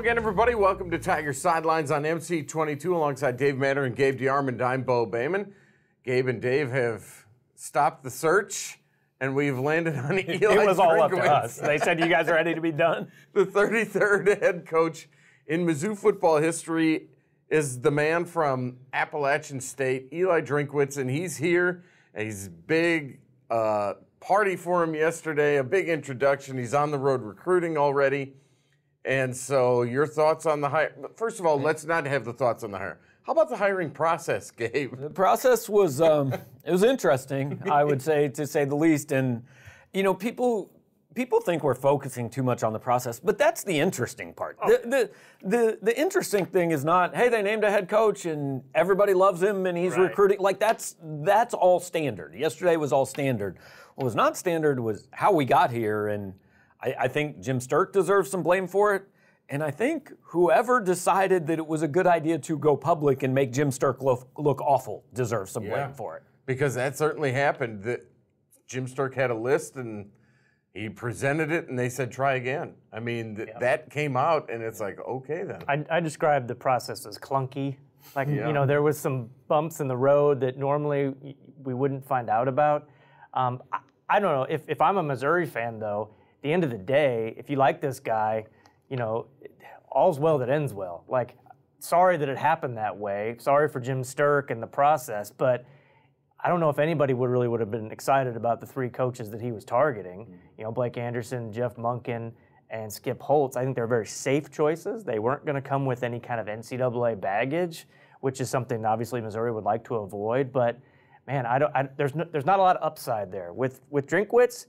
again, everybody. Welcome to Tiger Sidelines on MC22 alongside Dave Manner and Gabe DeArmond. I'm Beau. Gabe and Dave have stopped the search, and we've landed on Eli Drinkwitz. It was all up to us. They said you guys are ready to be done. The 33rd head coach in Mizzou football history is the man from Appalachian State, Eli Drinkwitz, and he's here. And he's big party for him yesterday, a big introduction. He's on the road recruiting already. And so your thoughts on the hire? First of all, let's not have the thoughts on the hire. How about the hiring process, Gabe? The process was it was interesting, I would say, to say the least. And you know, people think we're focusing too much on the process, but that's the interesting part. Oh. The interesting thing is not, hey, they named a head coach and everybody loves him and he's recruiting. Like that's all standard. Yesterday was all standard. What was not standard was how we got here, and I think Jim Sterk deserves some blame for it. And I think whoever decided that it was a good idea to go public and make Jim Sterk look awful deserves some blame for it. Because that certainly happened. That Jim Sterk had a list and he presented it and they said, try again. I mean, that came out and it's like, okay then. I described the process as clunky. Like, you know, there was some bumps in the road that normally we wouldn't find out about. I don't know. If I'm a Missouri fan, though, at the end of the day, if you like this guy, you know, all's well that ends well. Like, sorry that it happened that way. Sorry for Jim Sterk and the process, but I don't know if anybody would have been excited about the three coaches that he was targeting. You know, Blake Anderson, Jeff Monken, and Skip Holtz. I think they're very safe choices. They weren't going to come with any kind of NCAA baggage, which is something obviously Missouri would like to avoid. But man, there's not a lot of upside there with Drinkwitz.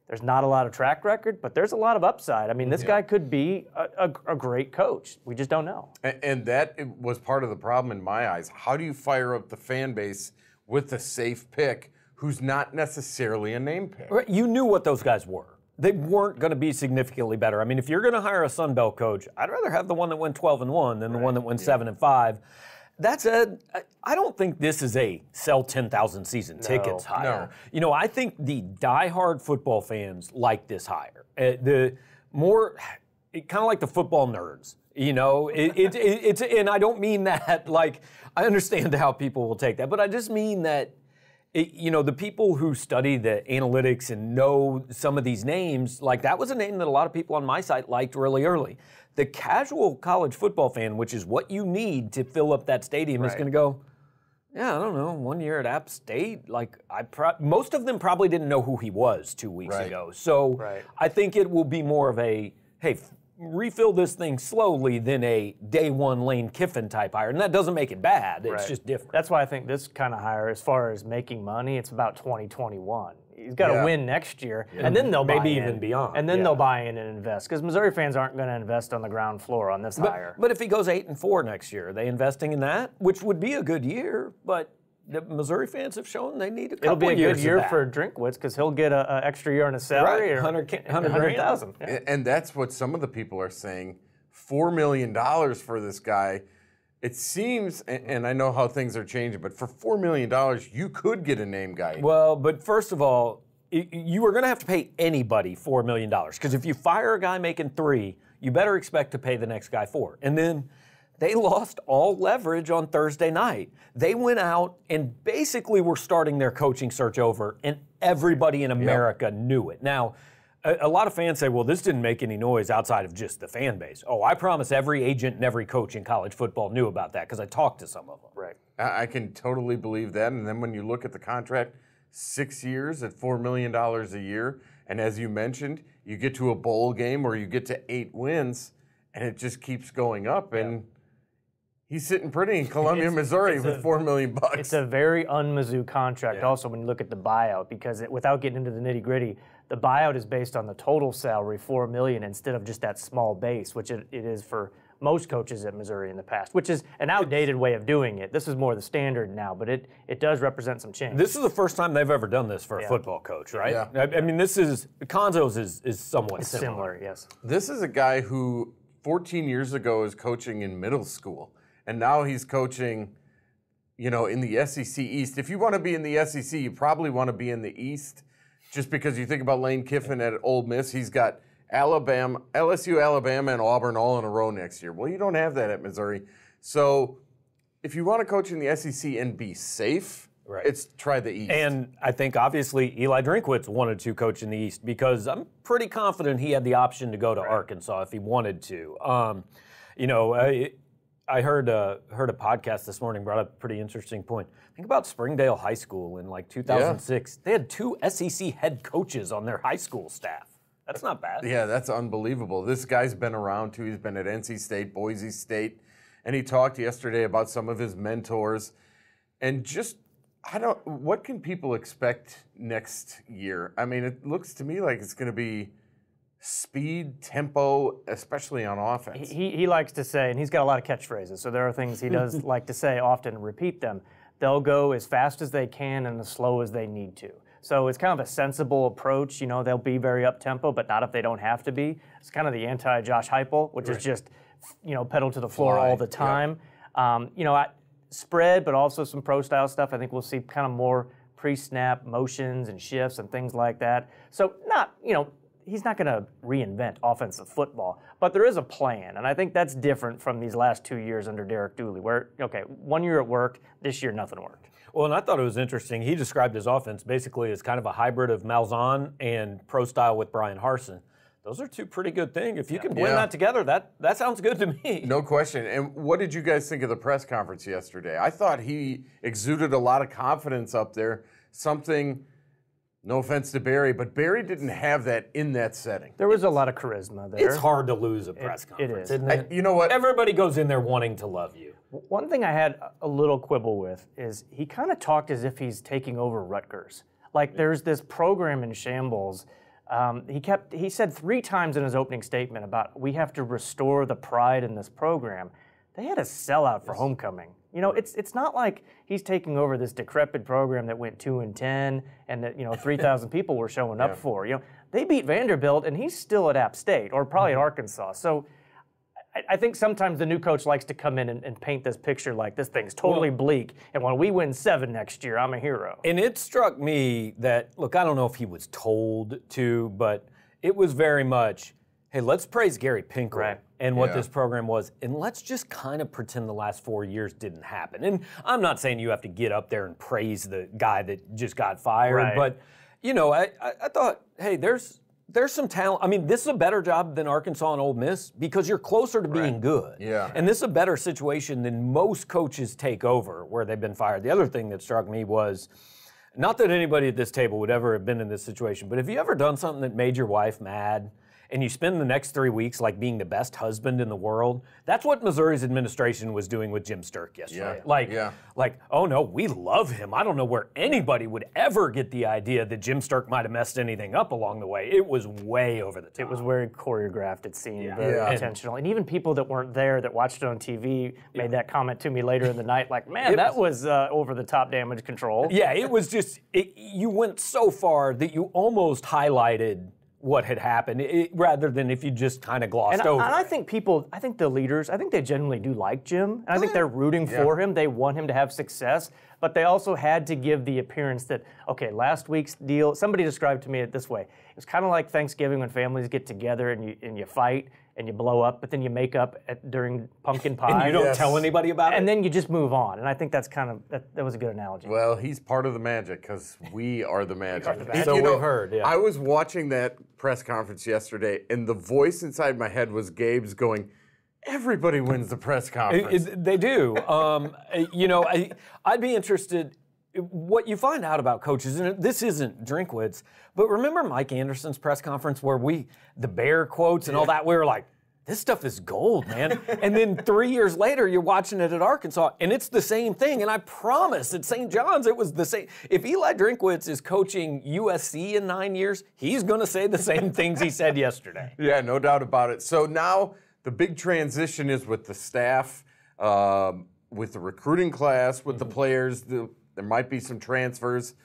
There's not a lot of track record, but there's a lot of upside. I mean, this guy could be a great coach. We just don't know. And that was part of the problem in my eyes. How do you fire up the fan base with a safe pick who's not necessarily a name pick? Right. You knew what those guys were. They weren't going to be significantly better. I mean, if you're going to hire a Sun Belt coach, I'd rather have the one that went 12-1 than the one that went 7-5. That said, I don't think this is a sell 10,000 season tickets hire. No. You know, I think the diehard football fans like this hire. The more, kind of like the football nerds. You know, it's, and I don't mean that like, I understand how people will take that, but I just mean that, you know, the people who study the analytics and know some of these names, like that was a name that a lot of people on my site liked really early. The casual college football fan, which is what you need to fill up that stadium, is going to go, yeah, I don't know, 1 year at App State. Like, most of them probably didn't know who he was 2 weeks ago. So I think it will be more of a, hey, refill this thing slowly than a day one Lane Kiffin type hire. And that doesn't make it bad. It's just different. That's why I think this kind of hire, as far as making money, it's about 2021. He's got to win next year, and then they'll maybe even beyond. And then they'll buy in and invest, because Missouri fans aren't going to invest on the ground floor on this hire. But if he goes 8-4 next year, are they investing in that? Which would be a good year, but the Missouri fans have shown they need a couple It'll be a years good year for Drinkwitz, because he'll get an extra year on his salary, or 100,000. Yeah. And that's what some of the people are saying. $4 million for this guy. It seems, and I know how things are changing, but for $4 million, you could get a name guy. Well, but first of all, you are going to have to pay anybody $4 million, because if you fire a guy making $3 million, you better expect to pay the next guy $4 million. And then they lost all leverage on Thursday night. They went out and basically were starting their coaching search over, and everybody in America knew it. Now, a lot of fans say, well, this didn't make any noise outside of just the fan base. Oh, I promise every agent and every coach in college football knew about that, because I talked to some of them. Right. I can totally believe that. And then when you look at the contract, 6 years at $4 million a year, and as you mentioned, you get to a bowl game or you get to 8 wins, and it just keeps going up. And he's sitting pretty in Columbia, Missouri with $4 million. It's a very un-Mizzou contract also when you look at the buyout, because without getting into the nitty-gritty, the buyout is based on the total salary, $4 million, instead of just that small base, which it is for most coaches at Missouri in the past, which is an outdated way of doing it. This is more the standard now, but it does represent some change. This is the first time they've ever done this for a football coach, right? Yeah. I mean, this is, Konzo's is somewhat similar. Yes. This is a guy who 14 years ago was coaching in middle school, and now he's coaching, you know, in the SEC East. If you want to be in the SEC, you probably want to be in the East, just because you think about Lane Kiffin at Ole Miss. He's got Alabama, LSU, Alabama, and Auburn all in a row next year. Well, you don't have that at Missouri. So if you want to coach in the SEC and be safe, it's try the East. And I think obviously Eli Drinkwitz wanted to coach in the East because I'm pretty confident he had the option to go to Arkansas if he wanted to. You know, I heard a podcast this morning brought up a pretty interesting point. Think about Springdale High School in like 2006. They had 2 SEC head coaches on their high school staff. That's not bad. Yeah, that's unbelievable. This guy's been around too. He's been at NC State, Boise State, and he talked yesterday about some of his mentors. And just, what can people expect next year? I mean, it looks to me like it's going to be speed, tempo, especially on offense. He likes to say, and he's got a lot of catchphrases, so there are things he does like to say often, repeat them. They'll go as fast as they can and as slow as they need to. So it's kind of a sensible approach. You know, they'll be very up-tempo, but not if they don't have to be. It's kind of the anti-Josh Heupel, which is just, you know, pedal to the floor all the time. You know, spread, but also some pro-style stuff. I think we'll see kind of more pre-snap motions and shifts and things like that. So not, you know, he's not going to reinvent offensive football, but there is a plan, and I think that's different from these last 2 years under Derek Dooley, where, okay, 1 year it worked, this year nothing worked. Well, and I thought it was interesting. He described his offense basically as kind of a hybrid of Malzahn and pro style with Brian Harsin. Those are 2 pretty good things. If you can blend that together, that sounds good to me. No question. And what did you guys think of the press conference yesterday? I thought he exuded a lot of confidence up there. Something, no offense to Barry, but Barry didn't have that in that setting. There was a lot of charisma there. It's hard to lose a press conference, isn't it? You know what? Everybody goes in there wanting to love you. One thing I had a little quibble with is he kind of talked as if he's taking over Rutgers. Like there's this program in shambles. He said 3 times in his opening statement about we have to restore the pride in this program. They had a sellout for homecoming. You know, it's not like he's taking over this decrepit program that went 2-10 and that, you know, 3,000 people were showing up for. You know, they beat Vanderbilt and he's still at App State or probably at Arkansas. So I think sometimes the new coach likes to come in and paint this picture like this thing's totally bleak, and when we win 7 next year, I'm a hero. And it struck me that, look, I don't know if he was told to, but it was very much, hey, let's praise Gary Pinkel and what this program was, and let's just kind of pretend the last 4 years didn't happen. And I'm not saying you have to get up there and praise the guy that just got fired, but, you know, I thought, hey, there's some talent. I mean, this is a better job than Arkansas and Ole Miss because you're closer to being good. Yeah. And this is a better situation than most coaches take over where they've been fired. The other thing that struck me was, not that anybody at this table would ever have been in this situation, but have you ever done something that made your wife mad and you spend the next 3 weeks like being the best husband in the world? That's what Missouri's administration was doing with Jim Sturk yesterday. Like, oh no, we love him. I don't know where anybody would ever get the idea that Jim Sturk might have messed anything up along the way. It was way over the top. It was very choreographed, it seemed, very intentional. And even people that weren't there that watched it on TV made that comment to me later in the night, like, man, that was over the top damage control. Yeah, it was just, you went so far that you almost highlighted what had happened, rather than if you just kind of glossed over. And I think the leaders, I think they genuinely do like Jim. And I think they're rooting for him. They want him to have success. But they also had to give the appearance that, okay, last week's deal, somebody described to me it this way. It was kind of like Thanksgiving when families get together and you fight and you blow up, but then you make up during pumpkin pie. And you don't tell anybody about it? And then you just move on. And I think that's kind of, that was a good analogy. Well, he's part of the magic because we are the magic. So we've heard, I was watching that press conference yesterday, and the voice inside my head was Gabe's going, everybody wins the press conference. They do. You know, I'd be interested what you find out about coaches, and this isn't Drinkwitz, but remember Mike Anderson's press conference where the bear quotes and all that, we were like, this stuff is gold, man. And then 3 years later, you're watching it at Arkansas, and it's the same thing. And I promise at St. John's, it was the same. If Eli Drinkwitz is coaching USC in 9 years, he's going to say the same things he said yesterday. Yeah, no doubt about it. So now the big transition is with the staff, with the recruiting class, with the players. There might be some transfers.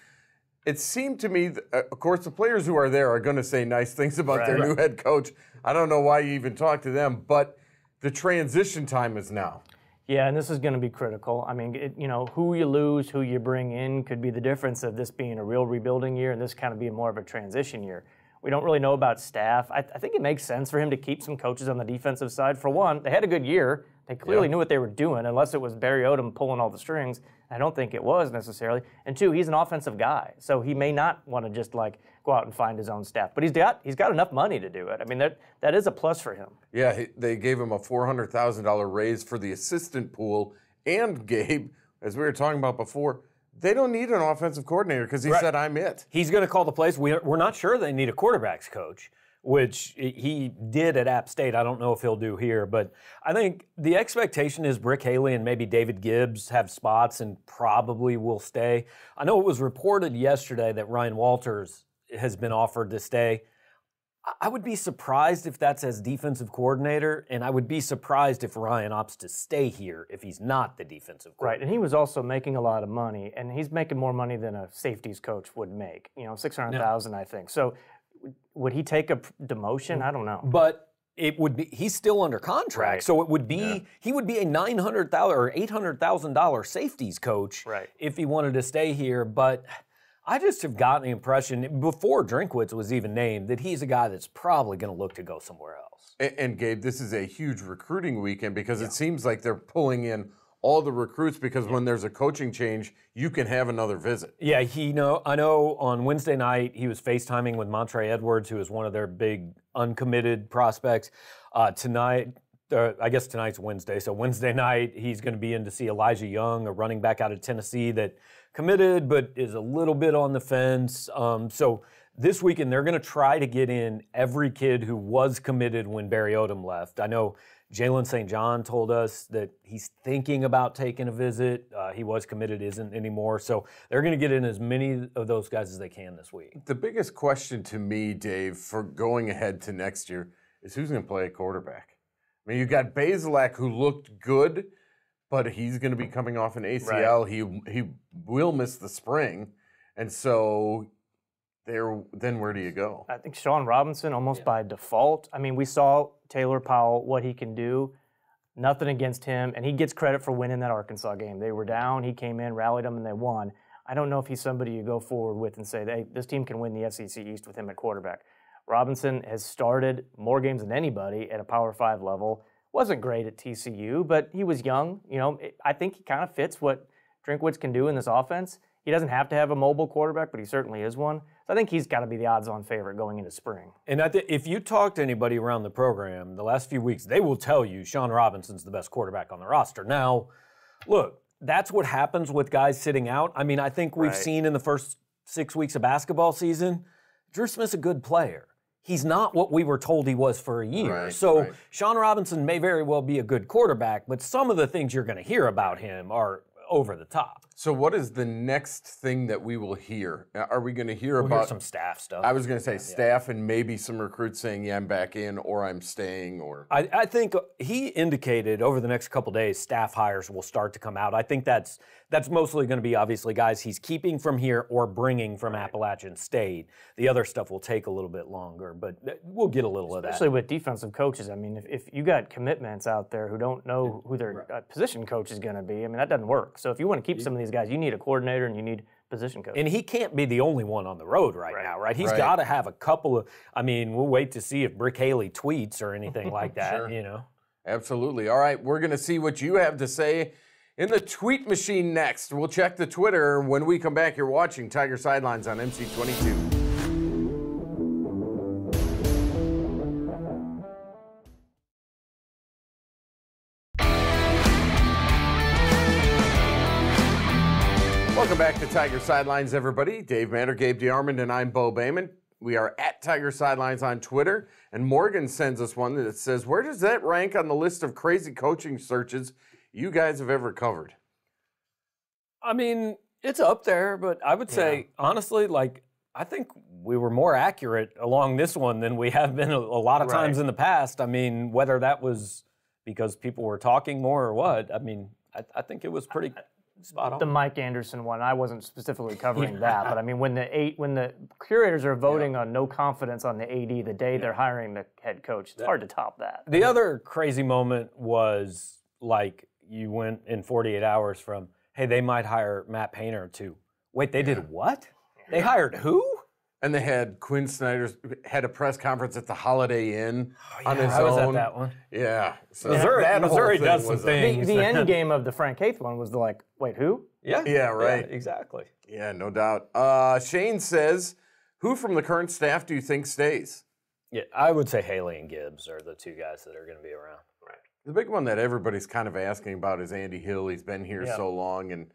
It seemed to me, of course, the players who are there are going to say nice things about their new head coach. I don't know why you even talk to them, but the transition time is now. Yeah, and this is going to be critical. I mean, who you lose, who you bring in could be the difference of this being a real rebuilding year and this kind of being more of a transition year. We don't really know about staff. I think it makes sense for him to keep some coaches on the defensive side. For one, they had a good year. They clearly knew what they were doing, unless it was Barry Odom pulling all the strings. I don't think it was necessarily. And two, he's an offensive guy, so he may not want to just like go out and find his own staff. But he's got enough money to do it. I mean, that is a plus for him. Yeah, they gave him a $400,000 raise for the assistant pool. And Gabe, as we were talking about before, they don't need an offensive coordinator because he said, I'm it. He's going to call the plays. We're not sure they need a quarterbacks coach, which he did at App State. I don't know if he'll do here, but I think the expectation is Brick Haley and maybe David Gibbs have spots and probably will stay. I know it was reported yesterday that Ryan Walters has been offered to stay. I would be surprised if that's as defensive coordinator, and I would be surprised if Ryan opts to stay here if he's not the defensive coordinator. Right, and he was also making a lot of money, and he's making more money than a safeties coach would make. $600,000, I think. So would he take a demotion? I don't know. But it would be, he's still under contract, so it would be, he would be a $900,000 or $800,000 safeties coach if he wanted to stay here. But I just have gotten the impression, before Drinkwitz was even named, that he's a guy that's probably going to look to go somewhere else. And Gabe, this is a huge recruiting weekend because it seems like they're pulling in all the recruits because when there's a coaching change, you can have another visit. Yeah, I know on Wednesday night he was FaceTiming with Montre Edwards, who is one of their big uncommitted prospects. Tonight, I guess tonight's Wednesday, so Wednesday night he's going to be in to see Elijah Young, a running back out of Tennessee that committed but is a little bit on the fence. So this weekend they're going to try to get in every kid who was committed when Barry Odom left. I know Jalen St. John told us that he's thinking about taking a visit. He was committed, isn't anymore. So they're going to get in as many of those guys as they can this week. The biggest question to me, Dave, for going ahead to next year is who's going to play a quarterback? I mean, you got Bazelak, who looked good, but he's going to be coming off an ACL. He will miss the spring. And so then where do you go? I think Sean Robinson almost by default. I mean, we saw Taylor Powell, what he can do. Nothing against him, and he gets credit for winning that Arkansas game. They were down, he came in, rallied them, and they won. I don't know if he's somebody you go forward with and say, hey, this team can win the SEC East with him at quarterback. Robinson has started more games than anybody at a Power 5 level. Wasn't great at TCU, but he was young. I think he kind of fits what Drinkwitz can do in this offense. He doesn't have to have a mobile quarterback, but he certainly is one. So I think he's got to be the odds-on favorite going into spring. And if you talk to anybody around the program the last few weeks, they will tell you Sean Robinson's the best quarterback on the roster. Now, look, that's what happens with guys sitting out. I mean, I think we've seen in the first 6 weeks of basketball season, Drew Smith's a good player. He's not what we were told he was for a year. Sean Robinson may very well be a good quarterback, but some of the things you're going to hear about him are over the top. So what is the next thing that we will hear? Are we going to hear We'll about hear some staff stuff? I was going to say staff and maybe some recruits saying, yeah, I'm back in or I'm staying. Or I think he indicated over the next couple days staff hires will start to come out. I think that's mostly going to be obviously guys he's keeping from here or bringing from Appalachian State. The other stuff will take a little bit longer, but we'll get a little of that. Especially with defensive coaches. I mean, if you got commitments out there who don't know who their position coach is going to be, I mean, that doesn't work. So if you want to keep some of these guys, you need a coordinator and you need position coach. And he can't be the only one on the road right now, right? He's got to have a couple of, I mean, we'll wait to see if Brick Haley tweets or anything like that, Absolutely. All right, we're going to see what you have to say in the tweet machine next. We'll check the Twitter. When we come back, you're watching Tiger Sidelines on MC22. Welcome back to Tiger Sidelines, everybody. Dave Matter, Gabe DeArmond, and I'm Beau Bayman. We are at Tiger Sidelines on Twitter, and Morgan sends us one that says, where does that rank on the list of crazy coaching searches you guys have ever covered? I mean, it's up there, but I would say, honestly, I think we were more accurate along this one than we have been a lot of times in the past. I mean, whether that was because people were talking more or what, I mean, I think it was pretty spot on. The Mike Anderson one, I wasn't specifically covering that, but I mean, when the curators are voting on no confidence on the AD the day they're hiring the head coach, it's hard to top that. The other crazy moment was you went in 48 hours from, hey, they might hire Matt Painter to, wait, they did what? They hired who? And they had Quinn Snyder had a press conference at the Holiday Inn on his I was own. at that one. Yeah. So Missouri does some things. The end game of the Frank Haith one was like, wait, who? Yeah. Yeah, right. Yeah, exactly. Yeah, no doubt. Shane says, who from the current staff do you think stays? Yeah, I would say Haley and Gibbs are the two guys that are going to be around. Right. The big one that everybody's kind of asking about is Andy Hill. He's been here so long, and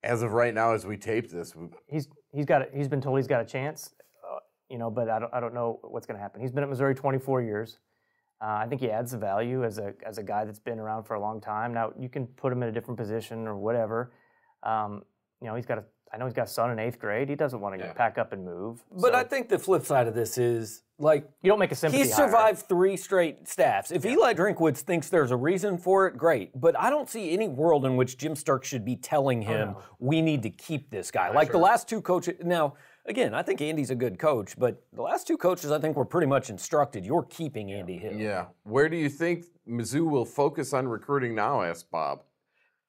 as of right now, as we tape this, he's been told he's got a chance, but I don't know what's going to happen. He's been at Missouri 24 years. I think he adds the value as a guy that's been around for a long time. Now you can put him in a different position or whatever. I know he's got a son in 8th grade. He doesn't want to pack up and move. But I think the flip side of this is, like, you don't make a sympathy he's survived 3 straight staffs. If Eli Drinkwitz thinks there's a reason for it, great. But I don't see any world in which Jim Sterk should be telling him, we need to keep this guy. The last 2 coaches, now, again, I think Andy's a good coach, but the last 2 coaches I think were pretty much instructed, you're keeping Andy Hill. Yeah. Where do you think Mizzou will focus on recruiting now, asked Bob.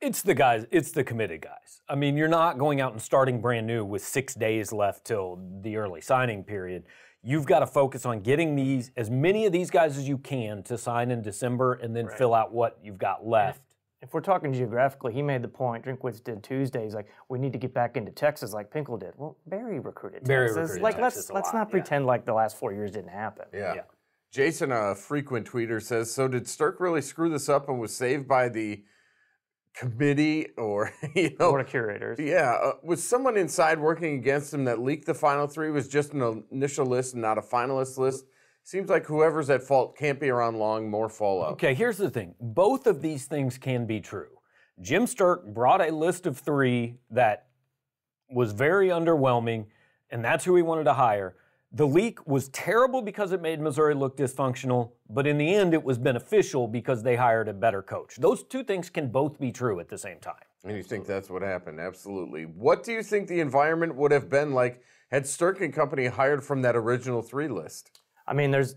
It's the guys, it's the committed guys. I mean, you're not going out and starting brand new with 6 days left till the early signing period. You've got to focus on getting as many of these guys as you can to sign in December and then fill out what you've got left. If we're talking geographically, he made the point, Drinkwitz did Tuesday, he's like, we need to get back into Texas like Pinkel did. Well, Barry recruited Texas. Let's not pretend like the last 4 years didn't happen. Yeah. Jason, a frequent tweeter, says, so did Sterk really screw this up and was saved by the committee or, Board of curators? Yeah. Was someone inside working against him that leaked the final 3 was just an initial list and not a finalist list? Seems like whoever's at fault can't be around long, more fallout. Okay, here's the thing. Both of these things can be true. Jim Sterk brought a list of 3 that was very underwhelming, and that's who he wanted to hire. The leak was terrible because it made Missouri look dysfunctional, but in the end it was beneficial because they hired a better coach. Those 2 things can both be true at the same time. And you think that's what happened? Absolutely. What do you think the environment would have been like had Sterk and company hired from that original 3 list? I mean, if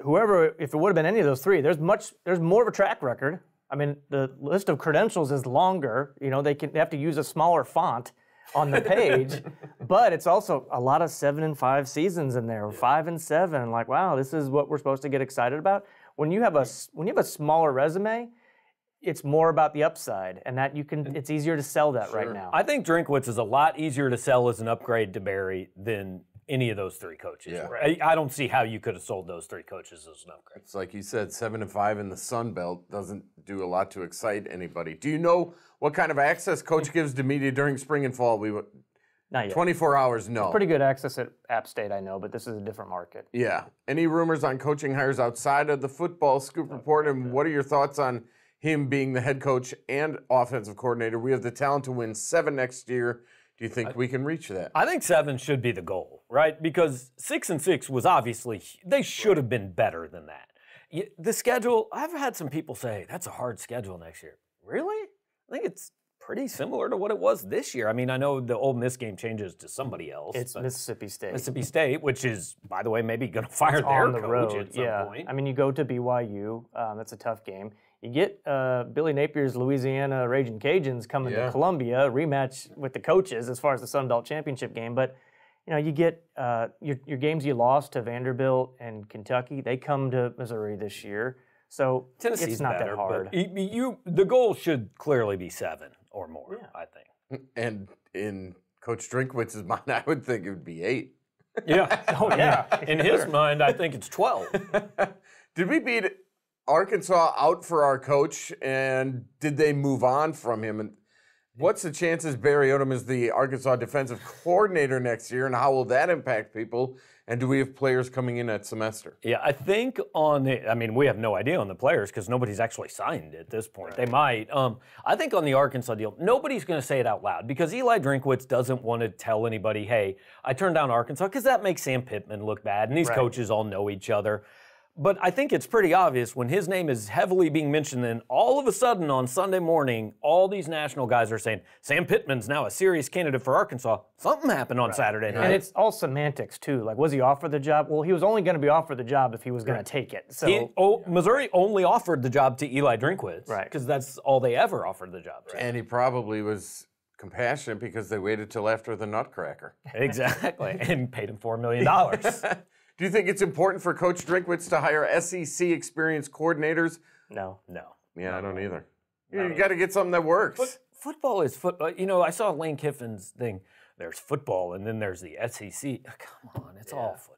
it would have been any of those 3, there's more of a track record. I mean, the list of credentials is longer. They have to use a smaller font on the page, but it's also a lot of 7-5 seasons in there, 5-7. Like, wow, this is what we're supposed to get excited about. When you have a smaller resume, it's more about the upside, and that it's easier to sell that right now. I think Drinkwitz is a lot easier to sell as an upgrade to Barry than any of those 3 coaches. Yeah. I don't see how you could have sold those 3 coaches as an upgrade. It's like you said, 7-5 in the Sun Belt doesn't do a lot to excite anybody. Do you know what kind of access coach gives to media during spring and fall? Not yet. 24 hours, no. Pretty good access at App State, I know, but this is a different market. Yeah. Any rumors on coaching hires outside of the football scoop report? And what are your thoughts on him being the head coach and offensive coordinator? We have the talent to win 7 next year. Do you think we can reach that? I think 7 should be the goal, right? Because 6-6 was obviously, they should have been better than that. The schedule, I've had some people say, that's a hard schedule next year. Really? I think it's pretty similar to what it was this year. I mean, I know the Ole Miss game changes to somebody else. It's Mississippi State. Mississippi State, which is, by the way, maybe going to fire their coach at some point. I mean, you go to BYU. That's a tough game. You get Billy Napier's Louisiana Raging Cajuns coming to Columbia, rematch with the coaches as far as the Sun Belt Championship game. But, you get your games you lost to Vanderbilt and Kentucky. They come to Missouri this year. So Tennessee's it's not better, that hard. The goal should clearly be 7 or more, I think. And in Coach Drinkwitz's mind, I would think it would be 8. Yeah. Oh, yeah. In his mind, I think it's 12. Did we beat Arkansas out for our coach, and did they move on from him? And what's the chances Barry Odom is the Arkansas defensive coordinator next year, and how will that impact people? And do we have players coming in that semester? Yeah, I think we have no idea on the players because nobody's actually signed at this point. Right. They might. I think on the Arkansas deal, nobody's going to say it out loud because Eli Drinkwitz doesn't want to tell anybody, hey, I turned down Arkansas, because that makes Sam Pittman look bad, and these coaches all know each other. But I think it's pretty obvious when his name is heavily being mentioned, then all of a sudden on Sunday morning, all these national guys are saying, Sam Pittman's now a serious candidate for Arkansas. Something happened on Saturday night. And it's all semantics, too. Like, was he offered the job? Well, he was only going to be offered the job if he was going to take it. So Missouri only offered the job to Eli Drinkwitz. Right. Because that's all they ever offered the job to. And he probably was compassionate because they waited till after the Nutcracker. Exactly, and paid him $4 million. Do you think it's important for Coach Drinkwitz to hire SEC experienced coordinators? No. Yeah, I don't either. You got to get something that works. Football is football. You know, I saw Lane Kiffin's thing. There's football, and then there's the SEC. Come on, it's all football.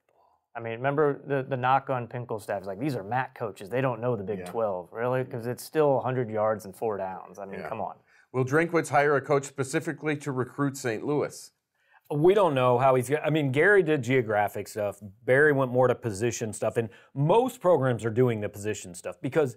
I mean, remember the knock on Pinkel's staff is like, these are MAC coaches. They don't know the Big 12, really, because it's still 100 yards and 4 downs. I mean, come on. Will Drinkwitz hire a coach specifically to recruit St. Louis? We don't know how he's. I mean, Gary did geographic stuff. Barry went more to position stuff, and most programs are doing the position stuff because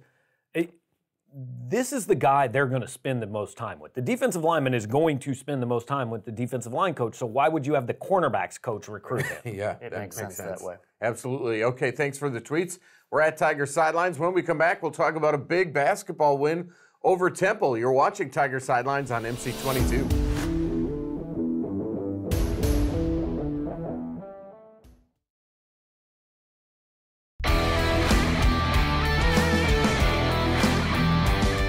this is the guy they're going to spend the most time with. The defensive lineman is going to spend the most time with the defensive line coach, so why would you have the cornerbacks coach recruit him? Yeah, It makes sense that way. Absolutely. Okay, thanks for the tweets. We're at Tiger Sidelines. When we come back, we'll talk about a big basketball win over Temple. You're watching Tiger Sidelines on MC22.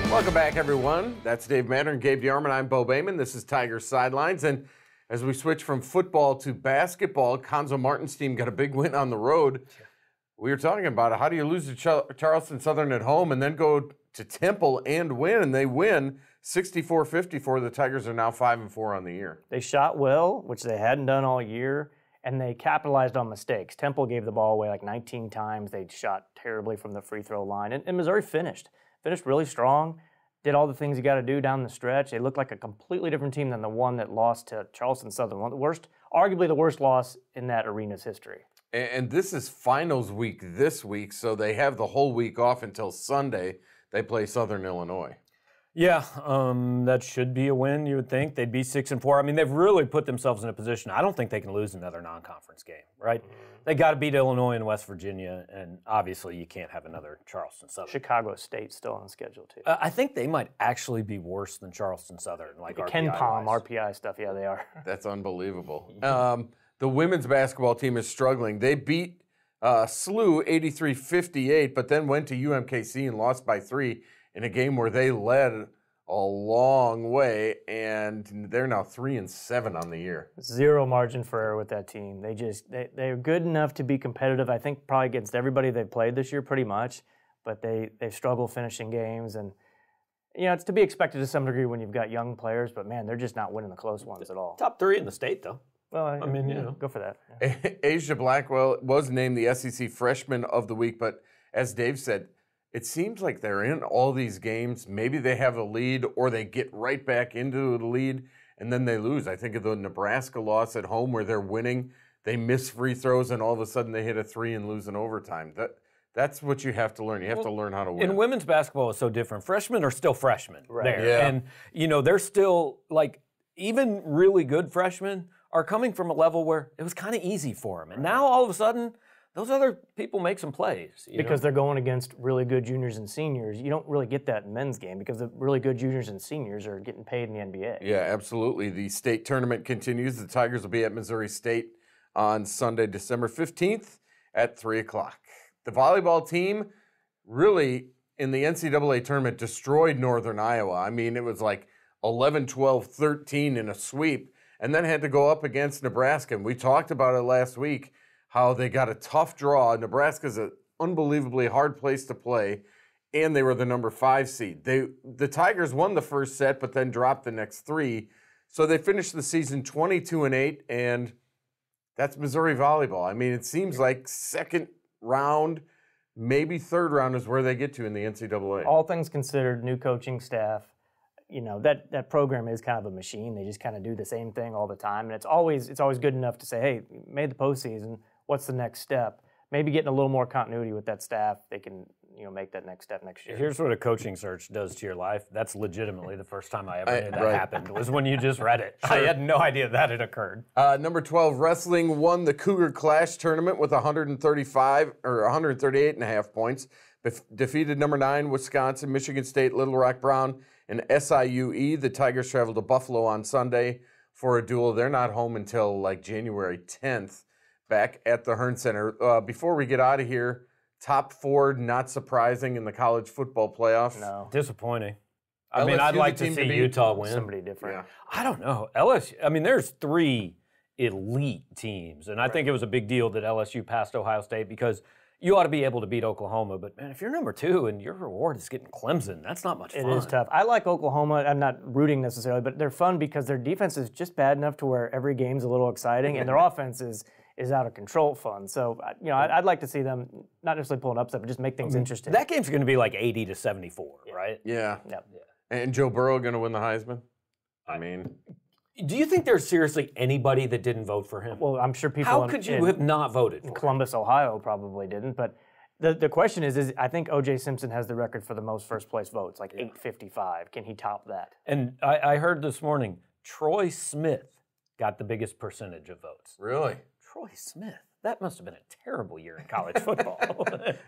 Welcome back, everyone. That's Dave Matter and Gabe DeArmond. I'm Beau Bayman. This is Tiger Sidelines. And as we switch from football to basketball, Conzo Martin's team got a big win on the road. We were talking about it. How do you lose to Charleston Southern at home and then go to Temple and win? And they win 64-54. The Tigers are now 5-4 on the year. They shot well, which they hadn't done all year, and they capitalized on mistakes. Temple gave the ball away like 19 times. They shot terribly from the free throw line. And Missouri finished really strong, did all the things you got to do down the stretch. They looked like a completely different team than the one that lost to Charleston Southern. Arguably the worst loss in that arena's history. And this is finals week this week, so they have the whole week off until Sunday. They play Southern Illinois. Yeah, that should be a win, you would think. They'd be 6-4. I mean, they've really put themselves in a position. I don't think they can lose another non-conference game, right? They got to beat Illinois and West Virginia, and obviously you can't have another Charleston Southern. Chicago State still on the schedule, too. I think they might actually be worse than Charleston Southern, like RPI. Ken Palm, RPI stuff, yeah, they are. That's unbelievable. The women's basketball team is struggling. They beat SLU 83-58, but then went to UMKC and lost by 3 in a game where they led a long way, and they're now 3-7 on the year. Zero margin for error with that team. They're good enough to be competitive, I think, probably against everybody they've played this year pretty much, but they struggle finishing games, and it's to be expected to some degree when you've got young players, but man, they're just not winning the close ones at all. Top 3 in the state, though. Well, I mean, go for that. Yeah. Asia Blackwell was named the SEC Freshman of the Week, but as Dave said, it seems like they're in all these games. Maybe they have a lead or they get right back into the lead and then they lose. I think of the Nebraska loss at home where they're winning. They miss free throws and all of a sudden they hit a 3 and lose in overtime. That's what you have to learn. You have to learn how to win. And women's basketball is so different. Freshmen are still freshmen there. Yeah. And, they're still, like, even really good freshmen are coming from a level where it was kind of easy for them. And now all of a sudden, those other people make some plays. Because they're going against really good juniors and seniors. You don't really get that in men's game because the really good juniors and seniors are getting paid in the NBA. Yeah, absolutely. The state tournament continues. The Tigers will be at Missouri State on Sunday, December 15th at 3 o'clock. The volleyball team really, in the NCAA tournament, destroyed Northern Iowa. I mean, it was like 11, 12, 13 in a sweep, and then had to go up against Nebraska. And we talked about it last week, how they got a tough draw. Nebraska's an unbelievably hard place to play, and they were the number 5 seed. The Tigers won the first set, but then dropped the next 3. So they finished the season 22-8, and that's Missouri volleyball. I mean, it seems like second round, maybe third round is where they get to in the NCAA. All things considered, new coaching staff, that program is kind of a machine. They just kind of do the same thing all the time, and it's always good enough to say, hey, made the postseason. What's the next step? Maybe getting a little more continuity with that staff, they can make that next step next year. Here's what a coaching search does to your life. That's legitimately the first time I ever knew that happened, was when you just read it. Sure. I had no idea that had occurred. Number 12, wrestling won the Cougar Clash tournament with 138.5 points. Defeated number 9, Wisconsin, Michigan State, Little Rock Brown, and SIUE. The Tigers traveled to Buffalo on Sunday for a duel. They're not home until like January 10th, back at the Hearn Center. Before we get out of here, top 4, not surprising in the college football playoffs. No. Disappointing. I mean, I'd like to see Utah win. Somebody different. Yeah. I don't know. LSU, I mean, there's 3 elite teams, and I think it was a big deal that LSU passed Ohio State because you ought to be able to beat Oklahoma. But, man, if you're number 2 and your reward is getting Clemson, that's not much fun. It is tough. I like Oklahoma. I'm not rooting necessarily, but they're fun because their defense is just bad enough to where every game's a little exciting, and their offense is out of control fun. So, I'd like to see them not necessarily pull an upset, but just make things interesting. That game's going to be like 80-74, right? Yeah. Yep. And Joe Burrow going to win the Heisman? I mean, Do you think there's seriously anybody that didn't vote for him? Well, I'm sure people. How could you have not voted for him? Columbus, Ohio, probably didn't. But the question is I think O.J. Simpson has the record for the most first place votes, like 855. Can he top that? And I heard this morning, Troy Smith got the biggest percentage of votes. really? Troy Smith. That must have been a terrible year in college football.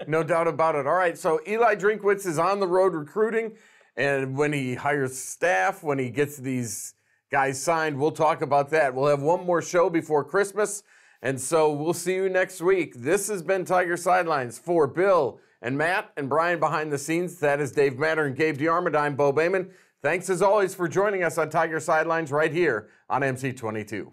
No doubt about it. All right, so Eli Drinkwitz is on the road recruiting, and when he hires staff, when he gets these guys signed, we'll talk about that. We'll have one more show before Christmas, and so we'll see you next week. This has been Tiger Sidelines for Bill and Matt and Brian behind the scenes. That is Dave Matter and Gabe DeArmond. I'm Beau Bayman. Thanks as always for joining us on Tiger Sidelines right here on MC22.